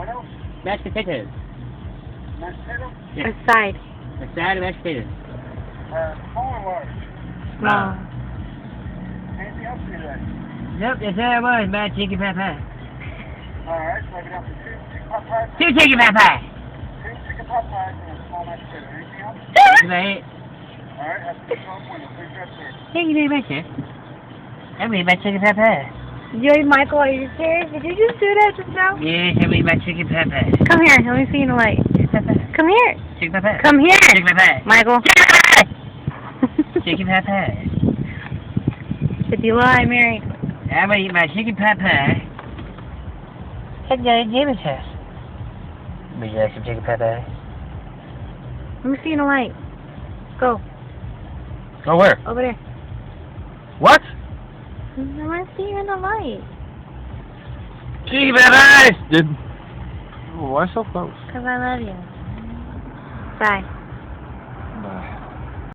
What else? Mashed potatoes. Mashed potatoes? Yeah. A side. A side of mashed potatoes. Small or large? Small. Anything else for you today? Nope, that's all it was. Mashed chicken pot pie. Alright, so I've got the two chicken pot pies. Two chicken pot pie. Two chicken pot pies and a small mashed potato. Anything else? That's about it. Alright, that's the 12 window. Please grab sir. Thank you very much, sir. I'm eating my chicken pot pie. Joey, Michael, are you serious? Did you just do that just now? Yes, I'm eating my chicken pot pie. Come here. Let me see you in the light. Come here. Chicken pot pie. Come here. Chicken pot pie. Michael. Chicken pot pie. Did you lie, Mary? I'm gonna eat my chicken pot pie. Head down to David's house. Would you like some chicken pot pie? Let me see you in the light. Go. Go where? Over there. What? I want to see you in the light. Chicken pot pie! Why so close? Because I love you. Bye.